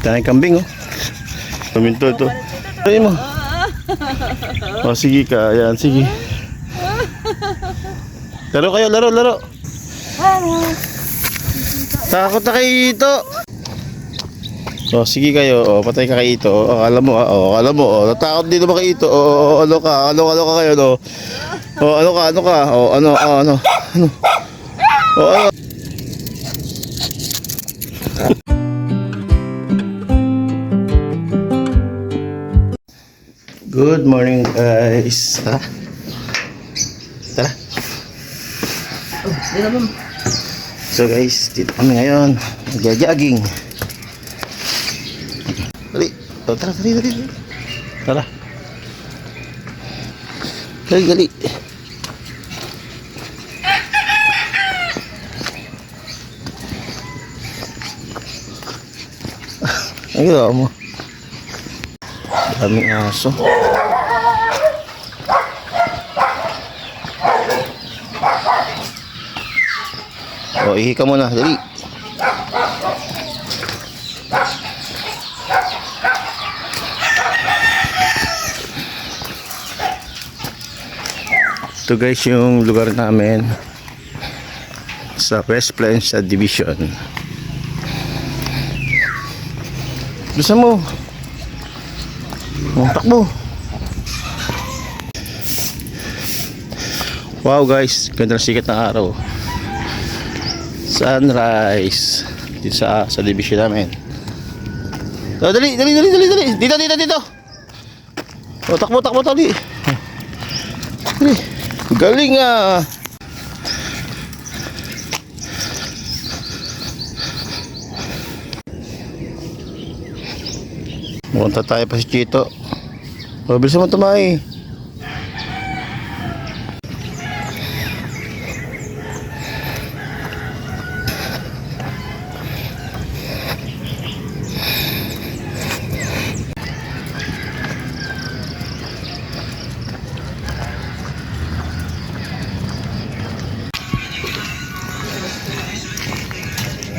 Tanay kambing oh. Paminto ito. Ay mo. O sige ka, ayan, sige. Laro kayo, laro. Takot na kayo ito. O sige kayo, o patay ka kayo ito. O alam mo, natakot dito ba kayo ito? O ano ka kayo no? O ano ka? O ano? O ano? Good morning guys. Tara. So guys, dito kami ngayon. Nag-jogging. Dali. Tara. Tara. Dali. Ang ginawa mo? Daming aso. O, ihi ka muna. Dali. Ito guys yung lugar namin sa West Plains Division. Bisa mo. Takbo. Wow guys, ganda ng sikat ng araw. Sunrise dito sa division namin. Oh, dali. Dito. Oh, takbo dali. Dali. Galing ah. Punta tayo pa si Chito. O, bilisan mo tumahi.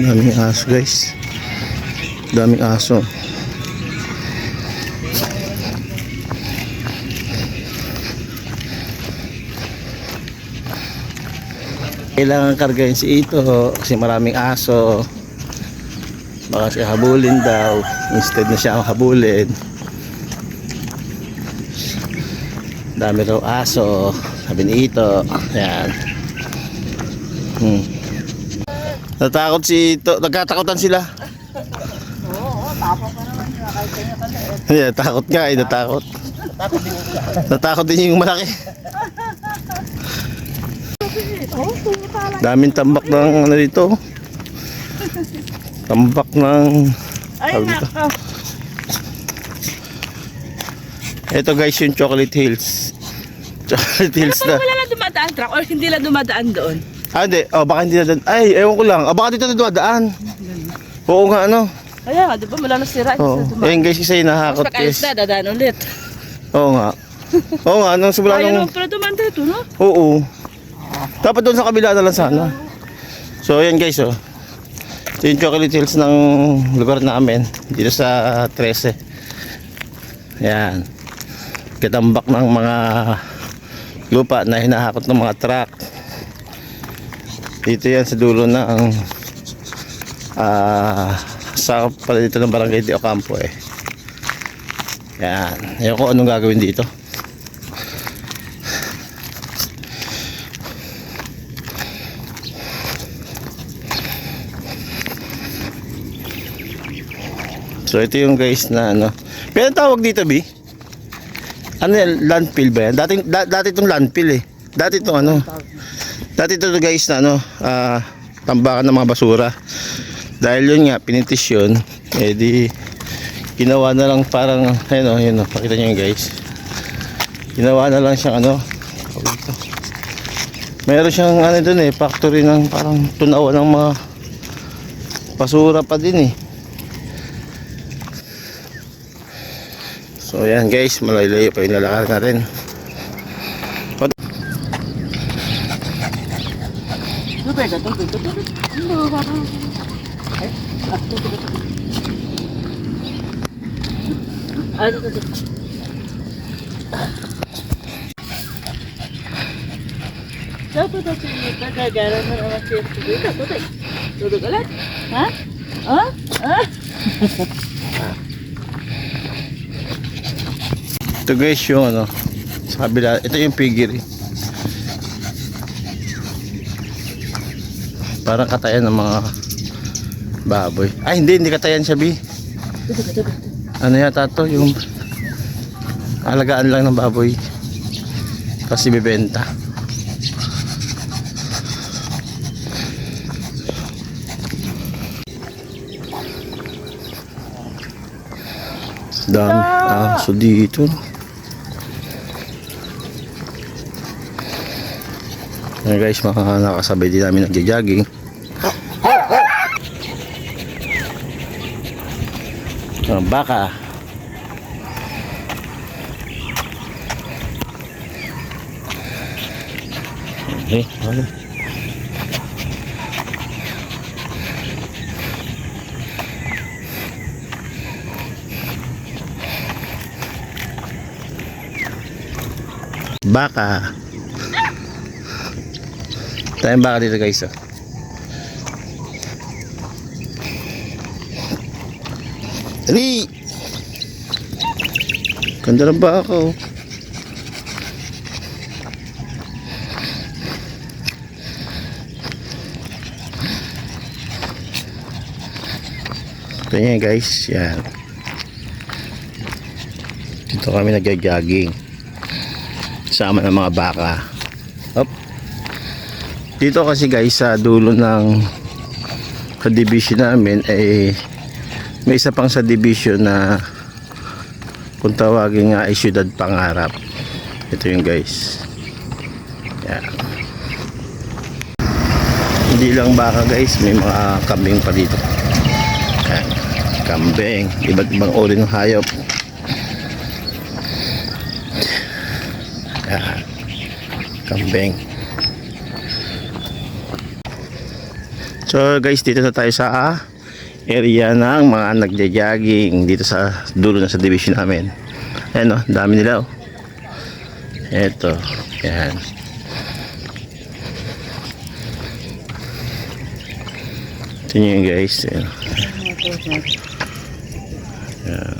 Daming aso guys. Daming aso. Kailangan kargahin si ito kasi maraming aso. Baka siya habulin daw. Instead na siya ang habulin. Dami daw aso. Sabi ni ito. Ayan. Natakot si ito. Nagkatakutan sila. Oo, takot pa naman sila. Kahit kanya kaliit. Yeah, takot nga eh. Natakot. Natakot din yung malaki. Daming tambak ng ano dito. Tambak ng nako. Ito guys yung Chocolate Hills. Chocolate Hills na. Wala na dumadaan truck or hindi lang dumadaan doon. Ah, hindi. Oh, baka hindi na doon. Ay, ewan ko lang. Ah, baka dito na dumadaan. Oo nga, ano. Kaya nga, di ba? Wala na sira. Oo. Ayun guys, isa yung nahakot pag alis guys. na, dadaan ulit. Oo nga. Oo nga, nung simula Ayaw nung... naman pala dumaan dito, no? Oo. Dapat doon sa kabila na lang sana. So, ayan guys, oh. Ito yung Chocolate Hills ng lugar namin. Dito sa 13. Ayan. Katambak ng mga lupa na hinahakot ng mga truck. Dito yan sa dulo ng sakop pala dito ng Barangay de Ocampo eh. Yan. Ayaw ko anong gagawin dito. So ito yung guys na ano. Pero tawag dito B? Ano yan? Landfill ba yan? Dati itong landfill eh. Dati itong ano. Dati ito guys na ano, tambakan ng mga basura. Dahil yun nga, pinitis yun, eh di, ginawa na lang parang, ayun o, pakita nyo yun guys. Ginawa na lang siyang ano, meron siyang ano dun eh, factory ng parang tunaw ng mga basura pa din eh. So yan guys, malayo-layo pa yung lalakad natin. ito. Dapat ito yung kagagaran na naman siya. Tutog ulit. Ha? Ha? Ha? Ito guys yung ano, sa kabila, ito yung piggery. Parang katayan ng mga baboy. Ay hindi katayan siya, Bi. Ano yata to, yung alagaan lang ng baboy kasi bibenta. Dami aso dito. Ayan guys, mga nakasabay din namin nagja-jogging. Baka. Okay, ano? Baka. Tayong baka dito guys, oh. Dali! Ganda ng baka, oh. Ito yan guys, yan. Dito kami nag-jogging sama ng mga baka. Up. Dito kasi guys sa dulo ng division namin ay may isa pang sa division na kung tawagin nga ay Siyudad Pangarap. Ito yung guys. Yan. Hindi lang baka guys, may mga kambing pa dito. Yan. Kambing, iba't ibang uri ng hayop. Yan. Kambing. So guys, dito na tayo sa area ng mga nagja-jogging dito sa dulo na sa division namin. Ayan o, dami nila o. Eto, yan. Ito nyo yun guys. Yan. Yan.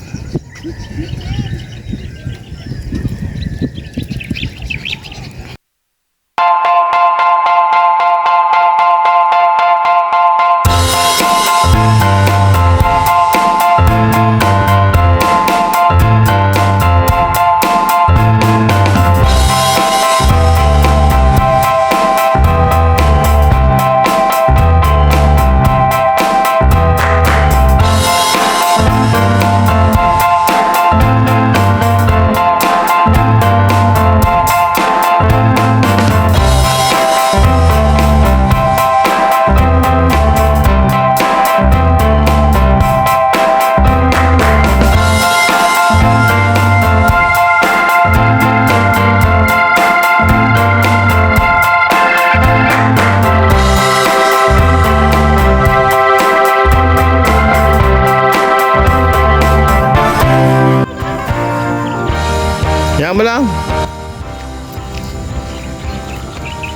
Yan mo lang.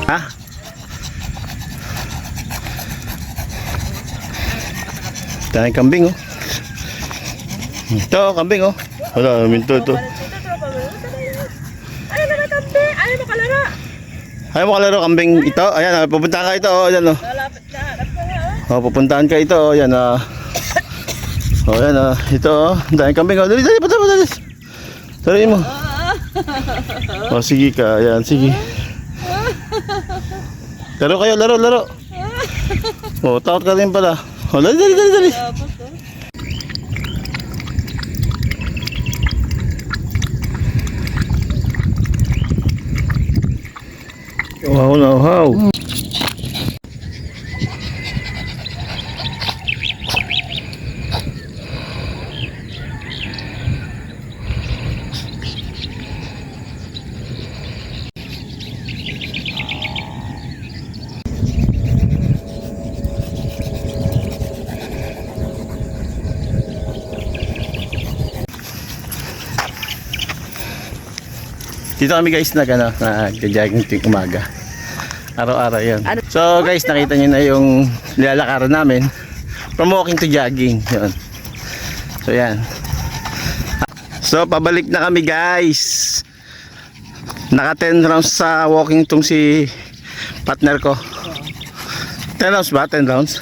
Ha? Tayong kambing oh. Ito, kambing oh. Wala, minto ito. Ay, naman kambing. Ay, makalaro. Ayaw mo kalaro kambing ito. Ayan, pupuntahan ka ito oh. Ayan oh. Lalapit na. Hanap ko nga oh. Oh, pupuntahan ka ito oh. Ayan ah. Oh, ayan ah. Ito oh. Tayong kambing oh. Dali, dali, dali. Dali mo. Oh, sige ka. Ayan, sige. Laro kayo, laro. Oh, takot ka rin pala. Oh, dali. Wow. Dito kami guys nag-jogging tuwing umaga. Araw-araw yan. So guys, nakita nyo na yung nilalakaran namin. From walking to jogging. Yun. So yan. So pabalik na kami guys. Naka 10 rounds sa walking tong si partner ko. 10 rounds ba? 10 rounds?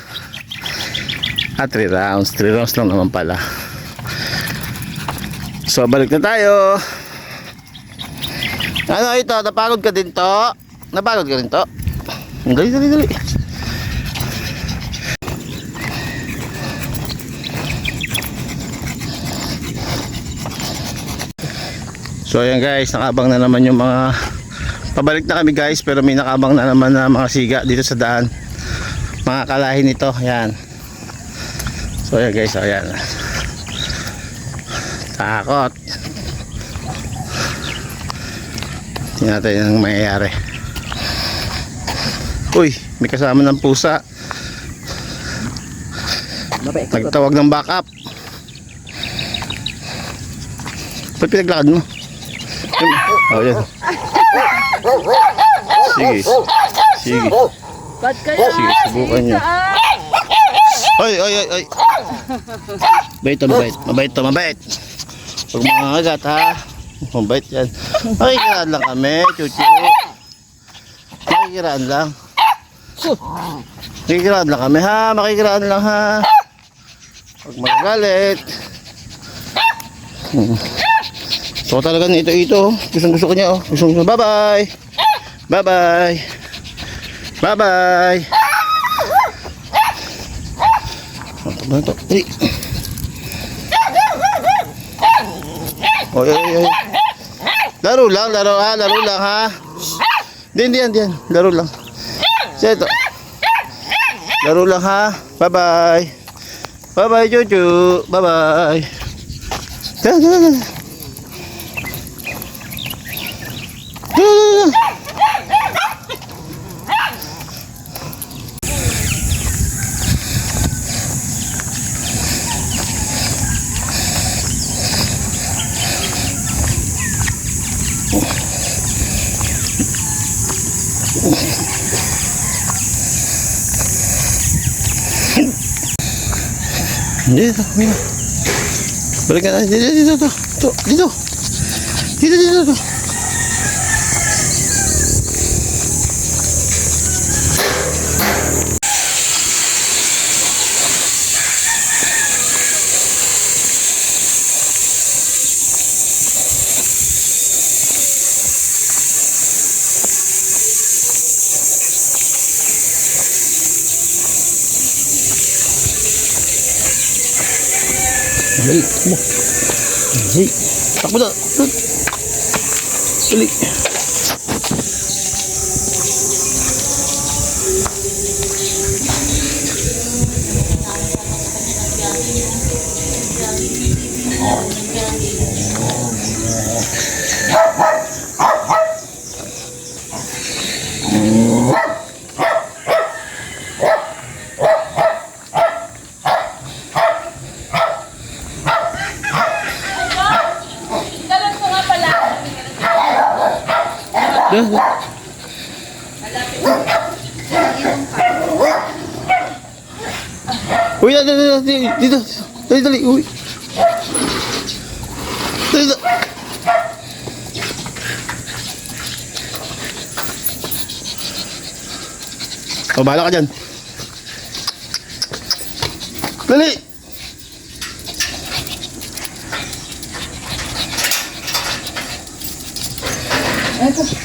3 rounds. 3 rounds lang naman pala. So balik na tayo. Ano ito? Napagod ka din to? Napagod ka din to? Dali. So ayan guys, nakabang na naman yung mga pabalik na kami guys, pero may nakabang na naman na mga siga dito sa daan. Mga kalahin nito, ayan. So ayan guys, ayan. Takot. Tingnan natin ang mayayari. Uy, may kasama ng pusa. Nagtawag ng backup. Ba't pinaglakad mo? Oh, yan. Sige. Ba't kaya? Sige, subukan nyo. Ay. Mabait. Huwag mga agat ha. Mabait yan. Makikiraan lang kami, chuchu. Makikiraan lang. Makikiraan lang kami ha. Makikiraan lang ha. Huwag magagalit. So talaga ito. Gusto ko niya oh. Bye-bye. Ano to? Dali. Oy. Laro lang ha. Diyan. Laro lang. Seto. Laro lang ha. Bye-bye, Chuchu. Bye-bye. Dala. Dito. Balik na. Dito. Dali, mo. Dali. Takbo na. Dali. Uy, dito. Dali. Uy. Dali. Oh, bahala ka dyan. Dali. Ito.